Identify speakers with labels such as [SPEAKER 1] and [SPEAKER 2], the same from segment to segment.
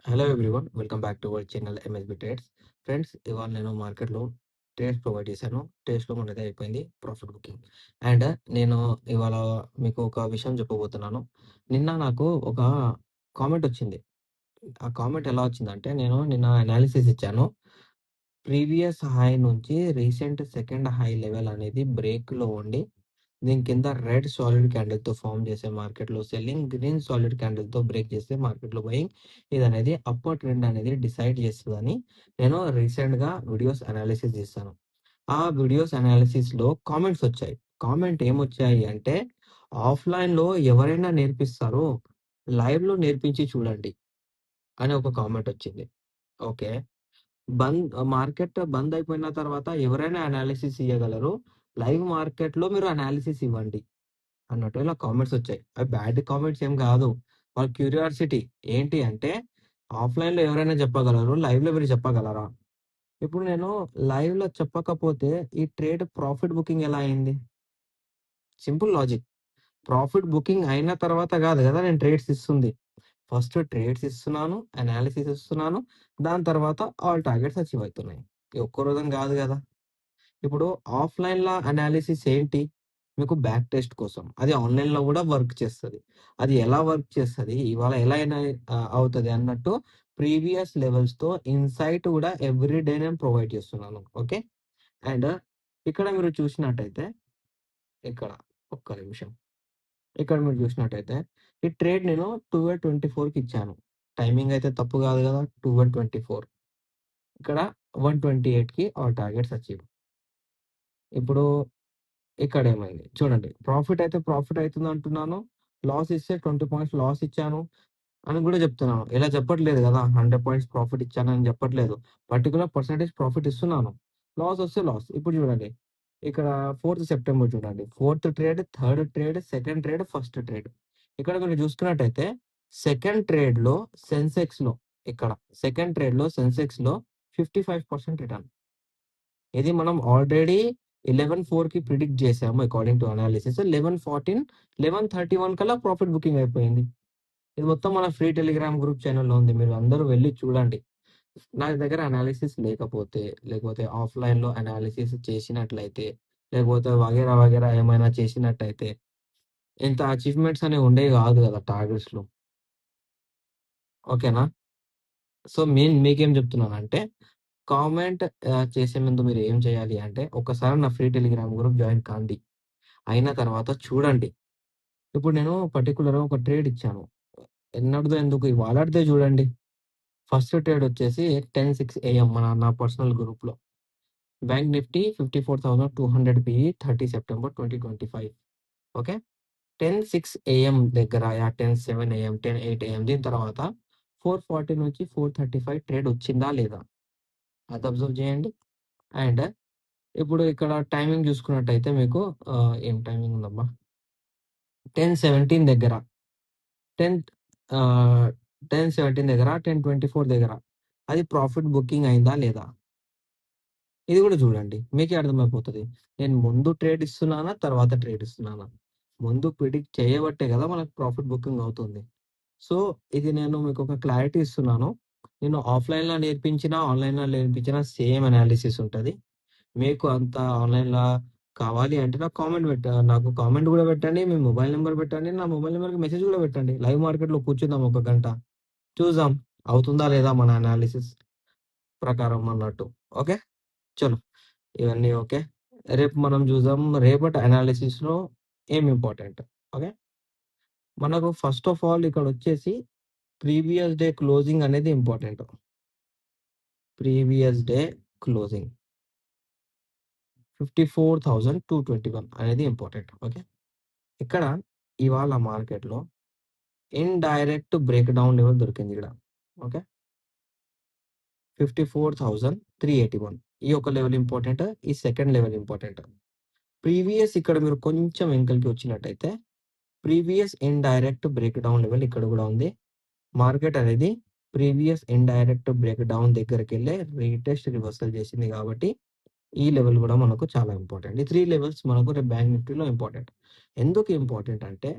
[SPEAKER 1] Hello everyone. Welcome back to our channel MSB trades. Friends, ఇవాళ నేను మార్కెట్‌లో trades provide చేశాను. ట్రేడ్స్‌లో మనది అయిపోయింది ప్రాఫిట్ బుకింగ్. అండ్ నేను ఇవాళ మీకు ఒక విషయం చెప్పబోతున్నాను. నిన్న నాకు ఒక కామెంట్ వచ్చింది. ఆ కామెంట్ ఎలా వచ్చిందంటే, నేను నిన్న అనాలిసిస్ ఇచ్చాను. ప్రీవియస్ హై నుంచి రీసెంట్ సెకండ్ హై లెవెల్ అనేది బ్రేక్‌లో ఉండి, దీని కింద రెడ్ సాలిడ్ క్యాండిల్‌తో ఫార్మ్ చేసే మార్కెట్‌లో సెల్లింగ్, గ్రీన్ సాలిడ్ క్యాండిల్‌తో బ్రేక్ చేస్తే మార్కెట్‌లో బయింగ్. ఇదనేది అప్‌వర్డ్ ట్రెండ్ అనేది డిసైడ్ చేస్తదని నేను రీసెంట్‌గా వీడియోస్ అనాలిసిస్ చేశాను. ఆ వీడియోస్ అనాలిసిస్‌లో కామెంట్స్ వచ్చాయి. కామెంట్ ఏమొచ్చాయి అంటే, "ఆఫ్‌లైన్‌లో ఎవరైనా నేర్పిస్తారు. లైవ్‌లో నేర్పించి చూడండి" అని ఒక కామెంట్ వచ్చింది. ఓకే. మార్కెట్ బంద్ అయిపోయిన తర్వాత ఎవరైనా అనాలిసిస్ ఇయ్యగలరు. లైవ్ మార్కెట్‌లో మీరు అనాలిసిస్ ఇవ్వండి అన్నట్టు ఇలా కామెంట్స్ వచ్చాయి. అవి బ్యాడ్ కామెంట్స్ ఏం కాదు. వాళ్ళ క్యూరియాసిటీ ఏంటి అంటే, ఆఫ్‌లైన్‌లో ఎవరైనా చెప్పగలరు. లైవ్‌లో మీరు చెప్పగలరా? ఇప్పుడు నేను లైవ్‌లో చెప్పకపోతే ఈ ట్రేడ్ ప్రాఫిట్ బుకింగ్ ఎలా అయింది? Simple logic. ప్రాఫిట్ బుకింగ్ అయిన తర్వాత కాదు కదా నేను ట్రేడ్స్ ఇస్తుంది. ఫస్ట్ ట్రేడ్స్ ఇస్తున్నాను, అనాలిసిస్ ఇస్తున్నాను. దాని తర్వాత ఆల్ టార్గెట్స్ అచీవ్ అయితున్నాయి. ఈ ఒక్క రోజున కాదు కదా! ఇప్పుడు ఆఫ్‌లైన్‌ల అనాలిసిస్ ఏంటి? మీకు బ్యాక్ టెస్ట్ కోసం. అది ఆన్‌లైన్‌లో గూడా వర్క్ చేస్తది. అది ఎలా వర్క్ చేస్తది? ఇవాళ ఎలా అయినా అవుతది అన్నట్టు ప్రీవియస్ లెవెల్స్‌తో ఇన్‌సైట్ గూడా ఎవ్రీ డే నేను ప్రొవైడ్ చేస్తున్నాను. ఓకే. అండ్ ఇక్కడ మీరు చూసినట్టయితే ఇక్కడ ఒక్క నిమిషం. ఇక్కడ మీరు చూసినట్టయితే ఈ ట్రేడ్ నేను 12:24కి ఇచ్చాను. టైమింగ్ అయితే తప్పు కాదు గదా! 12:24 ఇక్కడ 128కి ఆల్ టార్గెట్స్ అచీవ్. ఇప్పుడు ఇక్కడేమైంది చూడండి. ప్రాఫిట్ అయితుందంటున్నాను. లాస్ ఇస్తే 20 పాయింట్స్ లాస్ ఇచ్చాను అని గూడా జెప్తున్నాను. ఇలా చెప్పట్లేదు గదా! 100 పాయింట్స్ ప్రాఫిట్ ఇచ్చానని జెప్పట్లేదు. పర్టిక్యులర్ పర్సెంటేజ్ ప్రాఫిట్ ఇస్తున్నాను. లాస్ వస్తే లాస్. ఇప్పుడు జూడండి. ఇక్కడ 4థ్ సెప్టెంబర్ చూడండి. 4థ్ trade, third trade, second trade, first trade. ఇక్కడ మీరు చూసుకున్నట్టయితే సెకండ్ ట్రేడ్‌లో సెన్సెక్స్‌లో ఇక్కడ సెకండ్ ట్రేడ్‌లో సెన్సెక్స్‌లో 55% రిటర్న్. ఇది మనం ఆల్రెడీ 11:04కి ప్రిడిక్ట్ చేసాము అకార్డింగ్ టు అనాలిసిస్. 11:14, 11:31 కల్లా ప్రాఫిట్ బుకింగ్ అయిపోయింది. ఇది మొత్తం మన ఫ్రీ టెలిగ్రామ్ గ్రూప్ ఛానెల్‌లో ఉంది. మీరు అందరూ వెళ్లి చూడండి. నా దగ్గర అనాలిసిస్ లేకపోతే ఆఫ్‌లైన్‌లో అనాలిసిస్ చేసినట్లయితే, లేకపోతే వగైరా వగైరా ఏమైనా చేసినట్టయితే, ఇంత అచీవ్‌మెంట్స్ అనేవి ఉండేవి కాదు కదా టార్గెట్స్‌లో. ఓకేనా? సో, మీకేం చెప్తున్నానంటే కామెంట్ చేసే ముందు మీరు ఏం చేయాలి అంటే, ఒక్కసారి నా ఫ్రీ టెలిగ్రామ్ గ్రూప్ జాయిన్ కాండి. అయిన తర్వాత చూడండి. ఇప్పుడు నేను పర్టిక్యులర్‌గా ఒక ట్రేడ్ ఇచ్చాను. ఎన్నటిదో ఎందుకు ఇవాళటిదే చూడండి. ఫస్ట్ ట్రేడ్ వచ్చేసి 10:06 ఏఎం నా పర్సనల్ గ్రూప్‌లో. Bank Nifty 54,200 PE 30 September 2025. Okay. 10:06 AM దగ్గర 10:07 ఏఎం, 10:08 ఏఎం దీని తర్వాత 4:40 నుంచి 4:35 ట్రేడ్ వచ్చిందా లేదా? అది అబ్జర్వ్ చేయండి. అండ్ ఇప్పుడు ఇక్కడ టైమింగ్ చూసుకున్నట్టయితే మీకు ఏం టైమింగ్ ఉందబ్బా! 10:17 దగ్గర 10 ఆహ్, 10:17 దగ్గర, 10:24 దగ్గర అది ప్రాఫిట్ బుకింగ్ అయిందా లేదా? ఇది గూడా చూడండి. మీకే అర్థమైపోతది. నేను ముందు ట్రేడ్ ఇస్తున్నానా? తర్వాత ట్రేడ్ ఇస్తున్నానా? ముందు ప్రిడిక్ట్ చేయబట్టే గదా! మనకు ప్రాఫిట్ బుకింగ్ అవుతుంది. సో, ఇది నేను మీకొక క్లారిటీ ఇస్తున్నాను. నేను ఆఫ్‌లైన్‌లో నేర్పించినా, ఆన్‌లైన్‌లో నేర్పించినా సేమ్ అనాలిసిస్ ఉంటది. మీకు అంత ఆన్‌లైన్‌లా కావాలి అంటే నాకు కామెంట్ గూడా పెట్టండి. మీ మొబైల్ నంబర్ పెట్టండి. నా మొబైల్ నంబర్‌కి మెసేజ్ గూడా పెట్టండి. లైవ్ మార్కెట్‌లో కూర్చుందాం ఒక గంట. చూద్దాం. అవుతుందా లేదా మన అనాలిసిస్ ప్రకారం అన్నట్టు. ఓకే. చలో. ఇవన్నీ ఓకే. రేపు మనం చూద్దాం. రేపటి అనాలిసిస్‌లో ఏం ఇంపార్టెంట్. ఓకే. మనకు ఫస్ట్ ఆఫ్ ఆల్ ఇక్కడొచ్చేసి ప్రీవియస్ డే క్లోజింగ్ అనేది ఇంపార్టెంట్. ప్రీవియస్ డే క్లోజింగ్ 54,221 అనేది ఇంపార్టెంట్. ఓకే. ఇక్కడ ఇవాళ మార్కెట్‌లో ఇండైరెక్ట్ బ్రేక్ డౌన్ లెవెల్ దొరికింది ఈడ. ఓకే. 54,381 ఈ ఒక లెవెల్ ఇంపార్టెంట్. ఈ సెకండ్ లెవెల్ ఇంపార్టెంట్. ఇక్కడ మీరు కొంచెం వెనకలికి వచ్చినట్టయితే previous indirect break down level ఇక్కడ గూడా ఉంది. మార్కెట్ అనేది ప్రీవియస్ ఇండైరెక్ట్ బ్రేక్ డౌన్ దగ్గరికెళ్ళే రీటెస్ట్ రివర్సల్ చేసింది కాబట్టి ఈ లెవెల్ గూడా మనకు చాలా ఇంపార్టెంట్. ఈ 3 లెవెల్స్ మనకు రేపు బ్యాంక్ నిఫ్టీలో ఇంపార్టెంట్. ఎందుకు ఇంపార్టెంట్ అంటే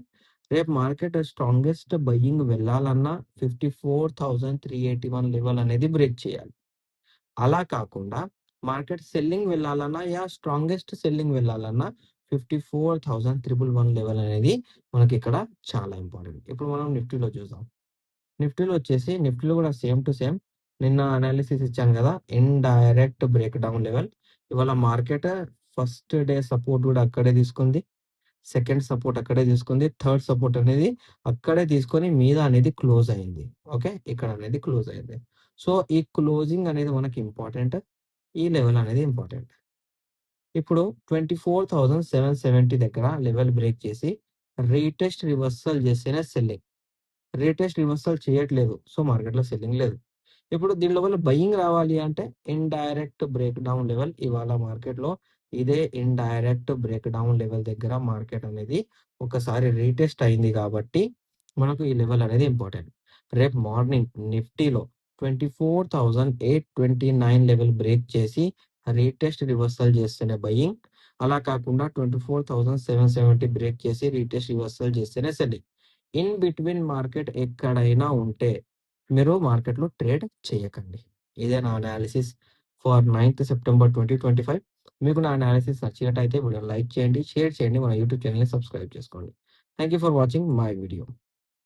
[SPEAKER 1] రేపు మార్కెట్ స్ట్రాంగెస్ట్ బయింగ్ వెళ్ళాలన్నా 54,381 లెవెల్ అనేది బ్రేక్ చేయాలి. అలా కాకుండా మార్కెట్ సెల్లింగ్ వెళ్ళాలన్నా స్ట్రాంగెస్ట్ సెల్లింగ్ వెళ్ళాలన్నా 54,111 లెవెల్ అనేది మనకిక్కడ చాలా ఇంపార్టెంట్. ఇప్పుడు మనం నిఫ్టీలో చూద్దాం. నిఫ్టీలో కూడా సేమ్ టు సేమ్ నిన్న అనాలిసిస్ ఇచ్చాను కదా! Indirect break down level. ఇవాళ మార్కెట్ ఫస్ట్ డే సపోర్ట్ కూడా అక్కడే తీసుకుంది. సెకండ్ సపోర్ట్ అక్కడే తీసుకుంది. థర్డ్ సపోర్ట్ అనేది అక్కడే తీసుకొని మీద అనేది క్లోజ్ అయింది. ఓకే. ఇక్కడ అనేది క్లోజ్ అయింది. సో, ఈ క్లోజింగ్ అనేది మనకి ఇంపార్టెంట్. ఈ లెవెల్ అనేది ఇంపార్టెంట్. ఇప్పుడు 24,770 దగ్గర లెవెల్ బ్రేక్ చేసి రీటెస్ట్ రివర్సల్ చేస్తేనే సెల్లింగ్. రీటెస్ట్ రివర్సల్ చేయట్లేదు. సో, మార్కెట్‌లో సెల్లింగ్ లేదు. ఇప్పుడు దీని లోపల బయింగ్ రావాలి అంటే ఇండైరెక్ట్ బ్రేక్ డౌన్ లెవెల్ ఇవాళ మార్కెట్‌లో ఇదే ఇండైరెక్ట్ బ్రేక్ డౌన్ లెవెల్ దగ్గర మార్కెట్ అనేది ఒకసారి రీటెస్ట్ అయింది కాబట్టి మనకు ఈ లెవెల్ అనేది ఇంపార్టెంట్. రేపు మార్నింగ్ నిఫ్టీలో 24,829 లెవెల్ బ్రేక్ చేసి రీటెస్ట్ రివర్సల్ చేస్తేనే బయింగ్. అలా కాకుండా 24,770 బ్రేక్ చేసి రీటెస్ట్ రివర్సల్ చేస్తేనే సెల్లింగ్. ఇన్ బిట్వీన్ మార్కెట్ ఎక్కడైనా ఉంటే మీరు మార్కెట్‌లో ట్రేడ్ చేయకండి. ఇదే నా అనాలిసిస్ ఫర్ 9థ్ సెప్టెంబర్ 2025. మీకు నా అనాలిసిస్ నచ్చినట్టయితే వీడియోని లైక్ చేయండి, షేర్ చేయండి. మన యూట్యూబ్ ఛానెల్‌ని సబ్స్క్రైబ్ చేసుకోండి. Thank you for watching my video.